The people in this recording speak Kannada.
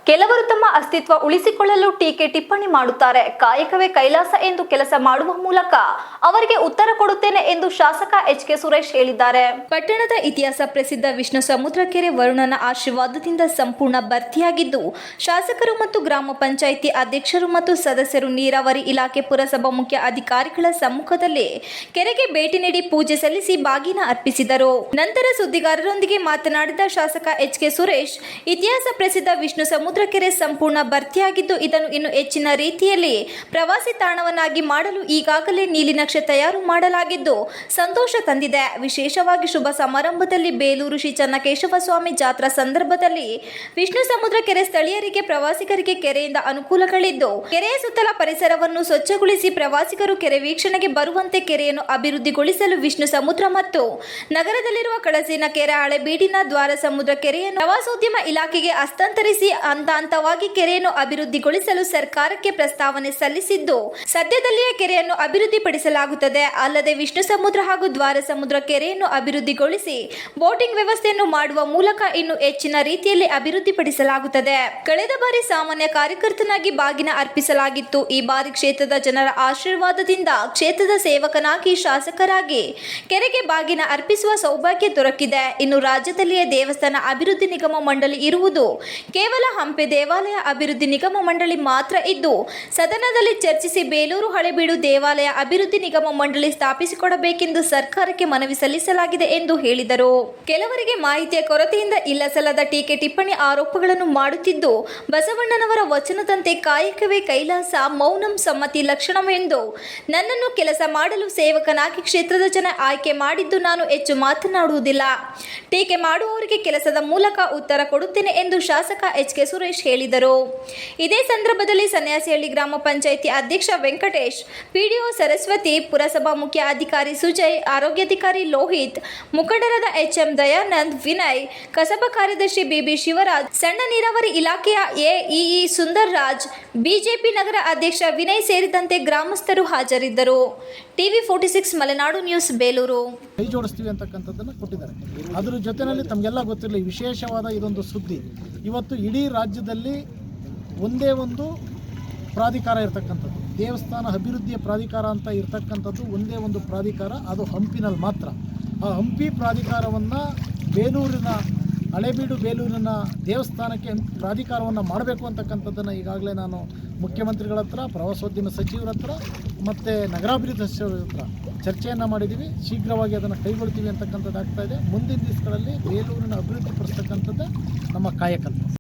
ಕೆಲವರು ತಮ್ಮ ಅಸ್ತಿತ್ವ ಉಳಿಸಿಕೊಳ್ಳಲು ಟೀಕೆ ಟಿಪ್ಪಣಿ ಮಾಡುತ್ತಾರೆ. ಕಾಯಕವೇ ಕೈಲಾಸ ಎಂದು ಕೆಲಸ ಮಾಡುವ ಮೂಲಕ ಅವರಿಗೆ ಉತ್ತರ ಕೊಡುತ್ತೇನೆ ಎಂದು ಶಾಸಕ ಎಚ್.ಕೆ. ಸುರೇಶ್ ಹೇಳಿದ್ದಾರೆ. ಪಟ್ಟಣದ ಇತಿಹಾಸ ಪ್ರಸಿದ್ಧ ವಿಷ್ಣು ಸಮುದ್ರ ಕೆರೆ ವರುಣನ ಆಶೀರ್ವಾದದಿಂದ ಸಂಪೂರ್ಣ ಭರ್ತಿಯಾಗಿದ್ದು, ಶಾಸಕರು ಮತ್ತು ಗ್ರಾಮ ಪಂಚಾಯಿತಿ ಅಧ್ಯಕ್ಷರು ಮತ್ತು ಸದಸ್ಯರು ನೀರಾವರಿ ಇಲಾಖೆ ಪುರಸಭಾ ಮುಖ್ಯ ಅಧಿಕಾರಿಗಳ ಸಮ್ಮುಖದಲ್ಲಿ ಕೆರೆಗೆ ಭೇಟಿ ನೀಡಿ ಪೂಜೆ ಸಲ್ಲಿಸಿ ಬಾಗಿನ ಅರ್ಪಿಸಿದರು. ನಂತರ ಸುದ್ದಿಗಾರರೊಂದಿಗೆ ಮಾತನಾಡಿದ ಶಾಸಕ ಎಚ್.ಕೆ. ಸುರೇಶ್, ಇತಿಹಾಸ ಪ್ರಸಿದ್ಧ ವಿಷ್ಣು ಸಮುದ್ರ ಕೆರೆ ಸಂಪೂರ್ಣ ಭರ್ತಿಯಾಗಿದ್ದು, ಇದನ್ನು ಇನ್ನು ಹೆಚ್ಚಿನ ರೀತಿಯಲ್ಲಿ ಪ್ರವಾಸಿ ತಾಣವನ್ನಾಗಿ ಮಾಡಲು ಈಗಾಗಲೇ ನೀಲಿ ನಕ್ಷೆ ತಯಾರು ಮಾಡಲಾಗಿದ್ದು ಸಂತೋಷ ತಂದಿದೆ. ವಿಶೇಷವಾಗಿ ಶುಭ ಸಮಾರಂಭದಲ್ಲಿ ಬೇಲೂರು ಶ್ರೀ ಚನ್ನಕೇಶವ ಸ್ವಾಮಿ ಜಾತ್ರಾ ಸಂದರ್ಭದಲ್ಲಿ ವಿಷ್ಣು ಸಮುದ್ರ ಕೆರೆ ಸ್ಥಳೀಯರಿಗೆ ಪ್ರವಾಸಿಗರಿಗೆ ಕೆರೆಯಿಂದ ಅನುಕೂಲಗಳಿದ್ದು, ಕೆರೆಯ ಸುತ್ತಲ ಪರಿಸರವನ್ನು ಸ್ವಚ್ಛಗೊಳಿಸಿ ಪ್ರವಾಸಿಗರು ಕೆರೆ ವೀಕ್ಷಣೆಗೆ ಬರುವಂತೆ ಕೆರೆಯನ್ನು ಅಭಿವೃದ್ಧಿಗೊಳಿಸಲು ವಿಷ್ಣು ಸಮುದ್ರ ಮತ್ತು ನಗರದಲ್ಲಿರುವ ಕಳಸಿನ ಕೆರೆ, ಹಳೆಬೀಡಿನ ದ್ವಾರ ಸಮುದ್ರ ಕೆರೆಯನ್ನು ಪ್ರವಾಸೋದ್ಯಮ ಇಲಾಖೆಗೆ ಹಸ್ತಾಂತರಿಸಿ ಹಂತವಾಗಿ ಕೆರೆಯನ್ನು ಅಭಿವೃದ್ಧಿಗೊಳಿಸಲು ಸರ್ಕಾರಕ್ಕೆ ಪ್ರಸ್ತಾವನೆ ಸಲ್ಲಿಸಿದ್ದು, ಸದ್ಯದಲ್ಲಿಯೇ ಕೆರೆಯನ್ನು ಅಭಿವೃದ್ಧಿಪಡಿಸಲಾಗುತ್ತದೆ. ಅಲ್ಲದೆ ವಿಷ್ಣು ಸಮುದ್ರ ಹಾಗೂ ದ್ವಾರ ಸಮುದ್ರ ಕೆರೆಯನ್ನು ಅಭಿವೃದ್ಧಿಗೊಳಿಸಿ ಬೋಟಿಂಗ್ ವ್ಯವಸ್ಥೆಯನ್ನು ಮಾಡುವ ಮೂಲಕ ಇನ್ನು ಹೆಚ್ಚಿನ ರೀತಿಯಲ್ಲಿ ಅಭಿವೃದ್ಧಿಪಡಿಸಲಾಗುತ್ತದೆ. ಕಳೆದ ಬಾರಿ ಸಾಮಾನ್ಯ ಕಾರ್ಯಕರ್ತನಾಗಿ ಬಾಗಿನ ಅರ್ಪಿಸಲಾಗಿತ್ತು. ಈ ಬಾರಿ ಕ್ಷೇತ್ರದ ಜನರ ಆಶೀರ್ವಾದದಿಂದ ಕ್ಷೇತ್ರದ ಸೇವಕನಾಗಿ ಶಾಸಕರಾಗಿ ಕೆರೆಗೆ ಬಾಗಿನ ಅರ್ಪಿಸುವ ಸೌಭಾಗ್ಯ ದೊರಕಿದೆ. ಇನ್ನು ರಾಜ್ಯದಲ್ಲಿಯೇ ದೇವಸ್ಥಾನ ಅಭಿವೃದ್ಧಿ ನಿಗಮ ಮಂಡಳಿ ಇರುವುದು ಕೇವಲ ಹಂಪೆ ದೇವಾಲಯ ಅಭಿವೃದ್ಧಿ ನಿಗಮ ಮಂಡಳಿ ಮಾತ್ರ ಇದ್ದು, ಸದನದಲ್ಲಿ ಚರ್ಚಿಸಿ ಬೇಲೂರು ಹಳೆಬೀಡು ದೇವಾಲಯ ಅಭಿವೃದ್ಧಿ ನಿಗಮ ಮಂಡಳಿ ಸ್ಥಾಪಿಸಿಕೊಡಬೇಕೆಂದು ಸರ್ಕಾರಕ್ಕೆ ಮನವಿ ಸಲ್ಲಿಸಲಾಗಿದೆ ಎಂದು ಹೇಳಿದರು. ಕೆಲವರಿಗೆ ಮಾಹಿತಿಯ ಕೊರತೆಯಿಂದ ಇಲ್ಲಸಲ್ಲದ ಟೀಕೆ ಟಿಪ್ಪಣಿ ಆರೋಪಗಳನ್ನು ಮಾಡುತ್ತಿದ್ದು, ಬಸವಣ್ಣನವರ ವಚನದಂತೆ ಕಾಯಕವೇ ಕೈಲಾಸ, ಮೌನಂ ಸಮ್ಮತಿ ಲಕ್ಷಣವೆಂದು ನನ್ನನ್ನು ಕೆಲಸ ಮಾಡಲು ಸೇವಕನಾಗಿ ಕ್ಷೇತ್ರದ ಜನ ಆಯ್ಕೆ ಮಾಡಿದ್ದು, ನಾನು ಹೆಚ್ಚು ಮಾತನಾಡುವುದಿಲ್ಲ. ಟೀಕೆ ಮಾಡುವವರಿಗೆ ಕೆಲಸದ ಮೂಲಕ ಉತ್ತರ ಕೊಡುತ್ತೇನೆ ಎಂದು ಶಾಸಕ ಎಚ್.ಕೆ. ಸುರೇಶ್ ಹೇಳಿದರು. ಇದೇ ಸಂದರ್ಭದಲ್ಲಿ ಸನ್ಯಾಸಿಹಳ್ಳಿ ಗ್ರಾಮ ಪಂಚಾಯಿತಿ ಅಧ್ಯಕ್ಷ ವೆಂಕಟೇಶ್, ಪಿಡಿಒ ಸರಸ್ವತಿ, ಪುರಸಭಾ ಮುಖ್ಯ ಅಧಿಕಾರಿ ಸುಜಯ್, ಆರೋಗ್ಯಾಧಿಕಾರಿ ಲೋಹಿತ್, ಮುಖಂಡರಾದ ಎಚ್.ಎಂ. ದಯಾನಂದ್, ವಿನಯ್, ಕಸಬಾ ಕಾರ್ಯದರ್ಶಿ ಬಿಬಿ ಶಿವರಾಜ್, ಸಣ್ಣ ನೀರಾವರಿ ಇಲಾಖೆಯ ಎಇಇ ಸುಂದರ್ ರಾಜ್, ಬಿಜೆಪಿ ನಗರ ಅಧ್ಯಕ್ಷ ವಿನಯ್ ಸೇರಿದಂತೆ ಗ್ರಾಮಸ್ಥರು ಹಾಜರಿದ್ದರು. TV 46 Malenadu news, Belur. ಕೈ ಜೋಡಿಸ್ತೀವಿ ಅಂತಕ್ಕಂಥದ್ದನ್ನು ಕೊಟ್ಟಿದ್ದಾರೆ. ಅದರ ಜೊತೆಯಲ್ಲಿ ತಮಗೆಲ್ಲ ಗೊತ್ತಿರಲಿ, ವಿಶೇಷವಾದ ಇದೊಂದು ಸುದ್ದಿ. ಇವತ್ತು ಇಡೀ ರಾಜ್ಯದಲ್ಲಿ ಒಂದೇ ಒಂದು ಪ್ರಾಧಿಕಾರ ಇರತಕ್ಕಂಥದ್ದು, ದೇವಸ್ಥಾನ ಅಭಿವೃದ್ಧಿಯ ಪ್ರಾಧಿಕಾರ ಅಂತ ಇರತಕ್ಕಂಥದ್ದು ಒಂದೇ ಒಂದು ಪ್ರಾಧಿಕಾರ, ಅದು ಹಂಪಿನಲ್ಲಿ ಮಾತ್ರ. ಆ ಹಂಪಿ ಪ್ರಾಧಿಕಾರವನ್ನು ಬೇಲೂರಿನ ಹಳೆಬೀಡು ಬೇಲೂರಿನ ದೇವಸ್ಥಾನಕ್ಕೆ ಪ್ರಾಧಿಕಾರವನ್ನು ಮಾಡಬೇಕು ಅಂತಕ್ಕಂಥದ್ದನ್ನು ಈಗಾಗಲೇ ನಾನು ಮುಖ್ಯಮಂತ್ರಿಗಳ ಹತ್ರ, ಪ್ರವಾಸೋದ್ಯಮ ಸಚಿವರ ಹತ್ರ ಮತ್ತು ನಗರಾಭಿವೃದ್ಧಿ ಸಚಿವರ ಹತ್ರ ಚರ್ಚೆಯನ್ನು ಮಾಡಿದ್ದೀವಿ. ಶೀಘ್ರವಾಗಿ ಅದನ್ನು ಕೈಗೊಳ್ತೀವಿ ಅಂತಕ್ಕಂಥದ್ದು ಆಗ್ತಾಯಿದೆ. ಮುಂದಿನ ದಿವಸಗಳಲ್ಲಿ ಬೇಲೂರಿನ ಅಭಿವೃದ್ಧಿ ಪಡಿಸ್ತಕ್ಕಂಥದ್ದು ನಮ್ಮ ಕಾಯಕಲ್ಪ.